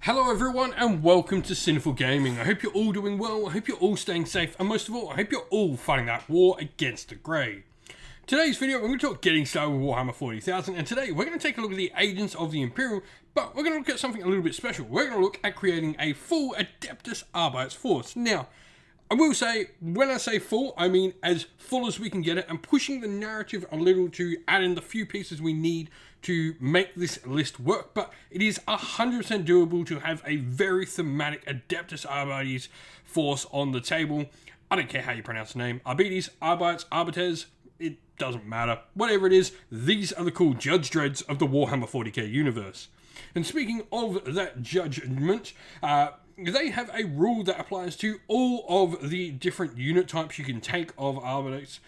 Hello everyone and welcome to Sinful Gaming. I hope you're all doing well, I hope you're all staying safe, and most of all, I hope you're all fighting that war against the Grey. Today's video, we're going to talk getting started with Warhammer 40,000, and today we're going to take a look at the Agents of the Imperium, but we're going to look at something a little bit special. We're going to look at creating a full Adeptus Arbites force. Now, I will say, when I say full, I mean as full as we can get it, and pushing the narrative a little to add in the few pieces we need to make this list work, but it is 100% doable to have a very thematic Adeptus Arbites force on the table. I don't care how you pronounce the name. Arbites, Arbites, Arbites, it doesn't matter. Whatever it is, these are the cool Judge Dreads of the Warhammer 40k universe. And speaking of that judgment, they have a rule that applies to all of the different unit types you can take of Arbites,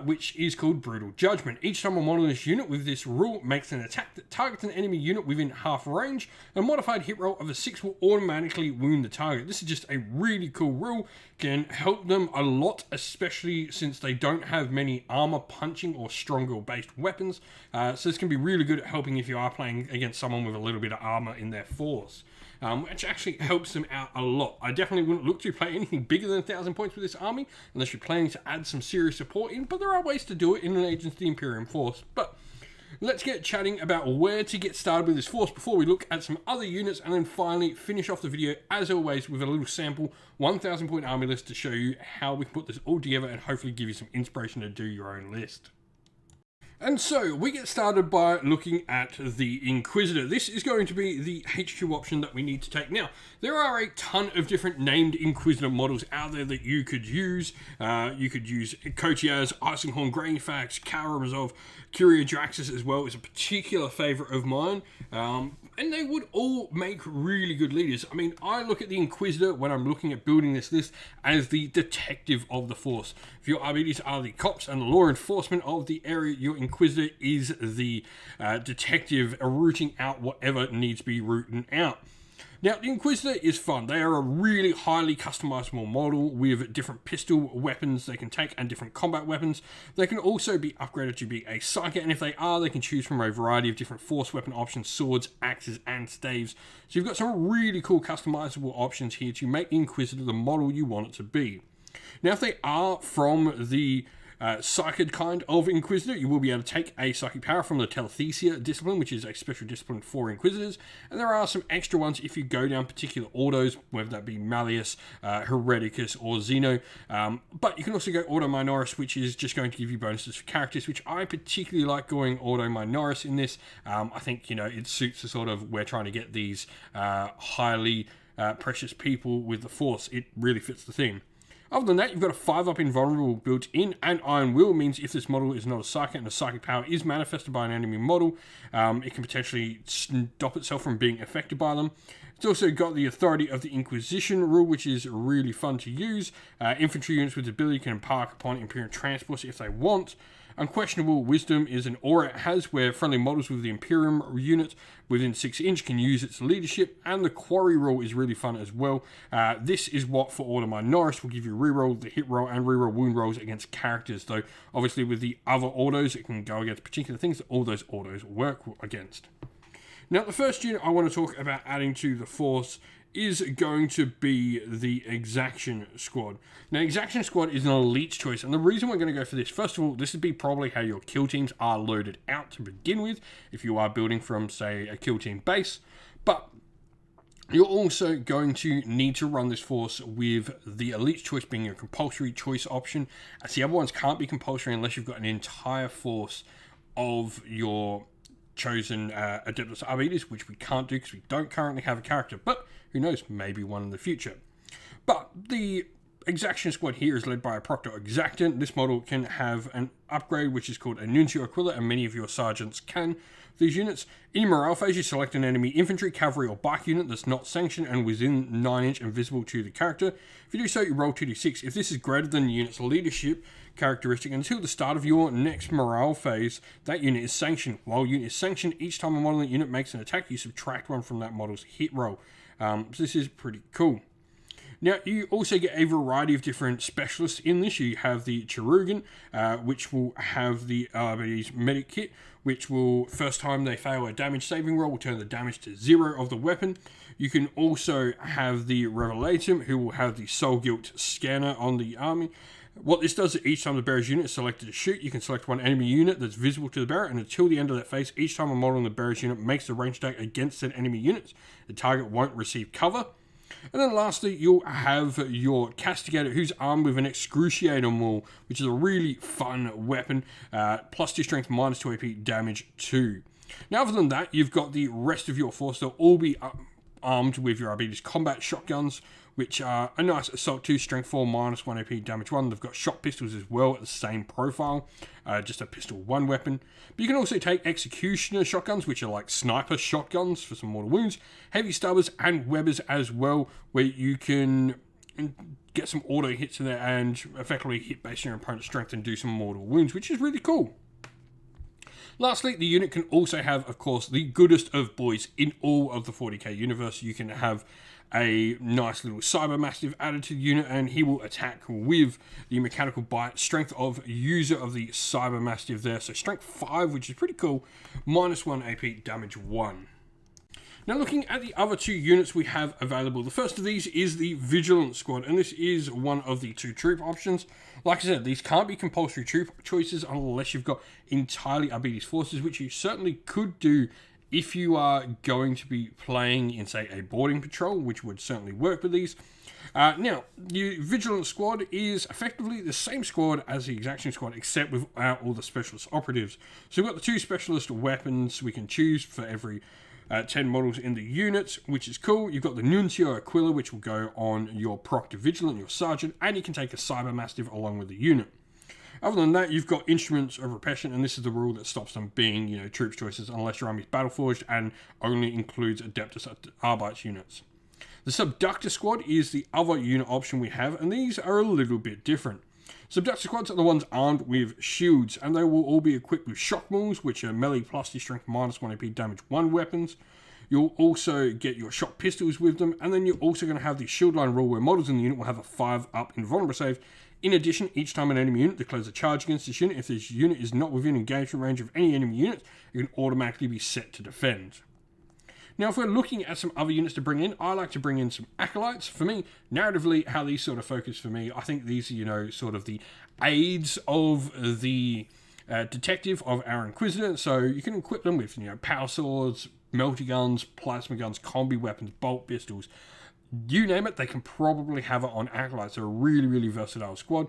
which is called Brutal Judgment. Each time a model in this unit with this rule makes an attack that targets an enemy unit within half range, a modified hit roll of a 6 will automatically wound the target. This is just a really cool rule, can help them a lot, especially since they don't have many armor punching or stronger based weapons. So this can be really good at helping if you are playing against someone with a little bit of armor in their force. Which actually helps them out a lot. I definitely wouldn't look to play anything bigger than 1,000 points with this army, unless you're planning to add some serious support in, but there are ways to do it in an Agents of the Imperium force. But let's get chatting about where to get started with this force before we look at some other units, and then finally finish off the video, as always, with a little sample 1,000 point army list to show you how we can put this all together and hopefully give you some inspiration to do your own list. And so, we get started by looking at the Inquisitor. This is going to be the HQ option that we need to take. Now, there are a ton of different named Inquisitor models out there that you could use. You could use Kotiaz, Icinghorn, Grainfax, Karamazov, Curia Draxus as well is a particular favourite of mine. And they would all make really good leaders. I mean, I look at the Inquisitor when I'm looking at building this list as the detective of the force. If your Arbites are the cops and the law enforcement of the area, your Inquisitor is the detective rooting out whatever needs to be rooted out. Now, the Inquisitor is fun. They are a really highly customizable model with different pistol weapons they can take and different combat weapons. They can also be upgraded to be a Psyker, and if they are, they can choose from a variety of different force weapon options, swords, axes, and staves. So you've got some really cool customizable options here to make the Inquisitor the model you want it to be. Now, if they are from the psychic kind of Inquisitor, you will be able to take a psychic power from the Telethesia discipline, which is a special discipline for Inquisitors, and there are some extra ones if you go down particular autos, whether that be Malleus, Hereticus, or Zeno, but you can also go Auto Minoris, which is just going to give you bonuses for characters, which I particularly like going Auto Minoris in this. I think, you know, it suits the sort of, we're trying to get these highly precious people with the Force. It really fits the theme. Other than that, you've got a 5-up invulnerable built in, and Iron Will means if this model is not a psychic and a psychic power is manifested by an enemy model, it can potentially stop itself from being affected by them. It's also got the authority of the Inquisition rule, which is really fun to use. Infantry units with the ability can embark upon Imperium transports if they want. Unquestionable Wisdom is an aura it has where friendly models with the Imperium unit within 6 inch can use its leadership, and the Quarry roll is really fun as well. This is what for Auto Minoris will give you reroll the hit roll and reroll wound rolls against characters, though obviously with the other autos it can go against particular things that all those autos work against. Now, the first unit I want to talk about adding to the force is going to be the Exaction Squad. Now, Exaction Squad is an elite choice, and the reason we're going to go for this, first of all, this would be probably how your kill teams are loaded out to begin with, if you are building from, say, a kill team base, but you're also going to need to run this force with the elite choice being your compulsory choice option, as the other ones can't be compulsory unless you've got an entire force of your chosen Adeptus Arbites, which we can't do because we don't currently have a character, but who knows, maybe one in the future. But the Exaction Squad here is led by a Proctor Exactant. This model can have an upgrade which is called a Nuncio Aquila, and many of your sergeants can. These units, in your morale phase, you select an enemy infantry, cavalry, or bike unit that's not sanctioned and within 9 inch and visible to the character. If you do so, you roll 2d6. If this is greater than the unit's leadership characteristic until the start of your next morale phase, that unit is sanctioned. While unit is sanctioned, each time a model unit makes an attack, you subtract 1 from that model's hit roll. So this is pretty cool. Now, you also get a variety of different specialists in this. You have the Chirugan, which will have the Arbites medic kit, which will, first time they fail a damage saving roll, will turn the damage to 0 of the weapon. You can also have the Revelatum, who will have the Soul Guilt scanner on the army. What this does is each time the bearer's unit is selected to shoot, you can select one enemy unit that's visible to the bearer, and until the end of that phase, each time a model in the bearer's unit makes a range attack against an enemy unit, the target won't receive cover. And then lastly, you'll have your Castigator, who's armed with an Excruciator Maul, which is a really fun weapon, +2 strength, -2 AP, damage 2. Now, other than that, you've got the rest of your force. They'll all be armed with your Arbites combat shotguns, which are a nice assault 2, strength 4, -1 AP, damage 1. They've got shot pistols as well at the same profile, just a pistol 1 weapon. But you can also take executioner shotguns, which are like sniper shotguns for some mortal wounds, heavy stubbers and webbers as well, where you can get some auto hits in there and effectively hit based on your opponent's strength and do some mortal wounds, which is really cool. Lastly, the unit can also have, of course, the goodest of boys in all of the 40k universe. You can have a nice little Cyber Mastiff added to the unit, and he will attack with the mechanical bite, strength of user of the Cyber Mastiff there. So strength 5, which is pretty cool, -1 AP, damage 1. Now, looking at the other 2 units we have available, the first of these is the Vigilant Squad, and this is one of the 2 troop options. Like I said, these can't be compulsory troop choices unless you've got entirely Arbites forces, which you certainly could do if you are going to be playing in, say, a boarding patrol, which would certainly work with these. Now, the Vigilant Squad is effectively the same squad as the Exaction Squad, except without all the specialist operatives. So we've got the 2 specialist weapons we can choose for every 10 models in the unit, which is cool. You've got the Nuncio Aquila, which will go on your Proctor Vigilant, your Sergeant, and you can take a Cyber Mastiff along with the unit. Other than that, you've got Instruments of Repression, and this is the rule that stops them being, troops choices unless your army's Battleforged and only includes Adeptus Arbites units. The Subductor Squad is the other unit option we have, and these are a little bit different. Subductor Squads are the ones armed with shields, and they will all be equipped with shock mauls, which are melee +2 strength, -1 AP, damage 1 weapons. You'll also get your shot pistols with them, and then you're also going to have the shield line rule where models in the unit will have a 5-up invulnerable save. In addition, each time an enemy unit declares a charge against this unit, if this unit is not within engagement range of any enemy unit, it can automatically be set to defend. Now, if we're looking at some other units to bring in, I like to bring in some Acolytes. For me, narratively, how these sort of focus for me, I think these are, sort of the aides of the detective of our Inquisitor. So you can equip them with, power swords, melty guns, plasma guns, combi weapons, bolt pistols. You name it, they can probably have it on Acolytes. They're a really, really versatile squad.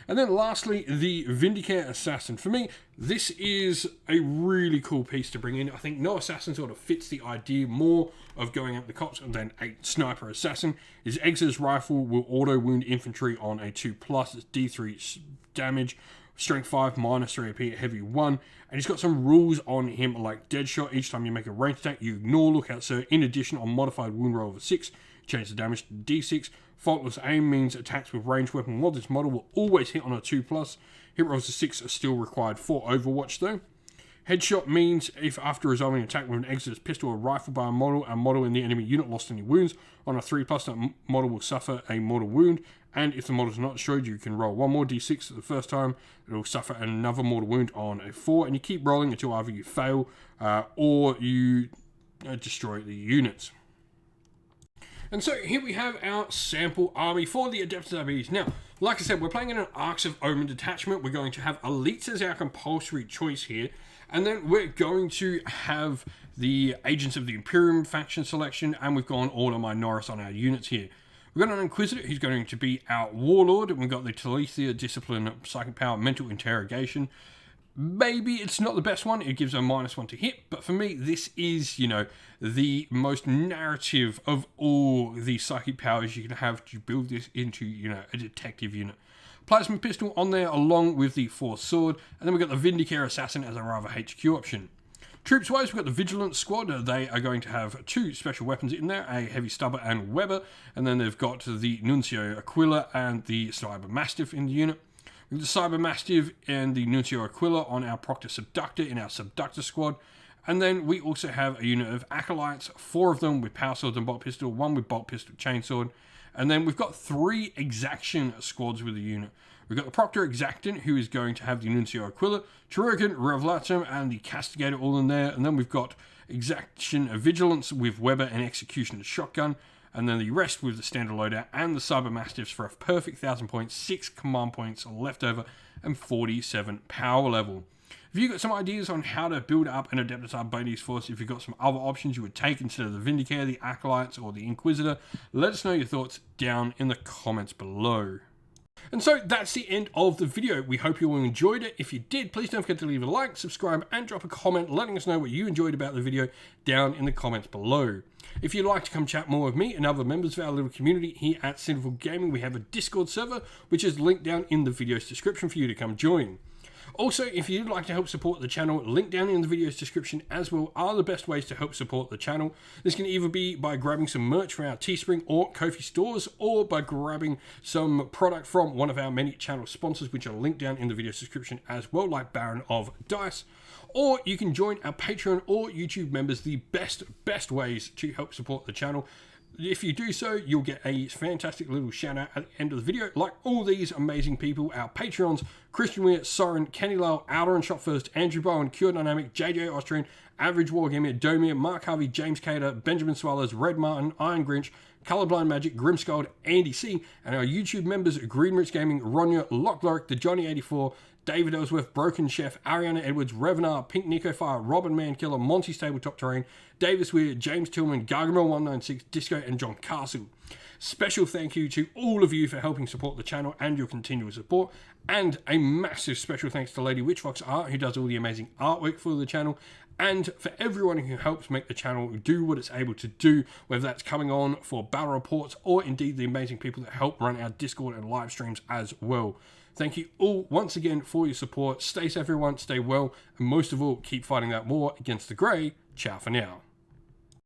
And then lastly, the Vindicare Assassin. For me, this is a really cool piece to bring in. I think no assassin sort of fits the idea more of going up the cops than a sniper assassin. His Exodus rifle will auto-wound infantry on a 2+. It's D3 damage. Strength 5, -3 AP, heavy 1. And he's got some rules on him like Deadshot. Each time you make a ranged attack, you ignore Lookout Sir. In addition, on modified wound roll of a 6, change the damage to D6. Faultless Aim means attacks with ranged weapon while this model will always hit on a 2+. Hit rolls of 6 are still required for Overwatch though. Headshot means if after resolving an attack with an Exodus pistol or rifle by a model in the enemy unit lost any wounds, on a 3+, that model will suffer a mortal wound. And if the model is not destroyed, you can roll 1 more D6 the first time. It will suffer another mortal wound on a 4. And you keep rolling until either you fail or you destroy the units. And so here we have our sample army for the Adeptus Arbites. Now, like I said, we're playing in an Arcs of Omen detachment. We're going to have Elites as our compulsory choice here. And then we're going to have the Agents of the Imperium faction selection. And we've gone Order Minoris on our units here. We've got an Inquisitor who's going to be our Warlord. And we've got the Talithia, Discipline, Psychic Power, Mental Interrogation. Maybe it's not the best one. It gives a -1 to hit. But for me, this is, the most narrative of all the psychic powers you can have to build this into, a detective unit. Plasma Pistol on there along with the Force Sword. And then we've got the Vindicare Assassin as a rather HQ option. Troops-wise, we've got the Vigilant Squad. They are going to have 2 special weapons in there, a Heavy Stubber and Weber. And then they've got the Nuncio Aquila and the Cyber Mastiff in the unit. With the Cyber Mastiff and the Nuncio Aquila on our Proctor Subductor in our Subductor Squad. And then we also have a unit of Acolytes, 4 of them with Power Swords and Bolt Pistol, 1 with Bolt Pistol Chainsword. And then we've got 3 Exaction squads with the unit. We've got the Proctor Exactant, who is going to have the Nuncio Aquila, Chirurgeon, Revelatum, and the Castigator all in there. And then we've got Exaction Vigilance with Weber and Executioner Shotgun. And then the rest with the standard loadout and the Cyber Mastiffs for a perfect 1,000 points, 6 command points left over, and 47 power level. If you've got some ideas on how to build up an Adeptus Arbites force, if you've got some other options you would take instead of the Vindicator, the Acolytes, or the Inquisitor, let us know your thoughts down in the comments below. And so that's the end of the video. We hope you all enjoyed it. If you did, please don't forget to leave a like, subscribe, and drop a comment letting us know what you enjoyed about the video down in the comments below. If you'd like to come chat more with me and other members of our little community here at Sinful Gaming, we have a Discord server, which is linked down in the video's description for you to come join. Also, if you'd like to help support the channel, link down in the video's description as well are the best ways to help support the channel. This can either be by grabbing some merch from our Teespring or Ko-fi stores, or by grabbing some product from one of our many channel sponsors, which are linked down in the video's description as well, like Baron of Dice. Or you can join our Patreon or YouTube members, the best ways to help support the channel. If you do so, you'll get a fantastic little shout out at the end of the video, like all these amazing people, our Patreons: Christian Weir, Soren, Kenny Lyle, Outer and Shot First, Andrew Bowen, Cure Dynamic, JJ Austrian, Average Wargamer, Domir, Mark Harvey, James Cater, Benjamin Swallows, Red Martin, Iron Grinch, Colorblind Magic, Grimscold, Andy C, and our YouTube members: Green Rich Gaming, Ronya, Lockloric, the Johnny84, David Ellsworth, Broken Chef, Ariana Edwards, Revenar, Pink Nico Fire, Robin Mankiller, Monty's Tabletop Terrain, Davis Weir, James Tillman, Gargamel196, Disco, and John Castle. Special thank you to all of you for helping support the channel and your continual support, and a massive special thanks to Lady Witchfox Art, who does all the amazing artwork for the channel, and for everyone who helps make the channel do what it's able to do, whether that's coming on for battle reports or indeed the amazing people that help run our Discord and live streams as well. Thank you all once again for your support. Stay safe everyone, stay well, and most of all, keep fighting that war against the Grey. Ciao for now.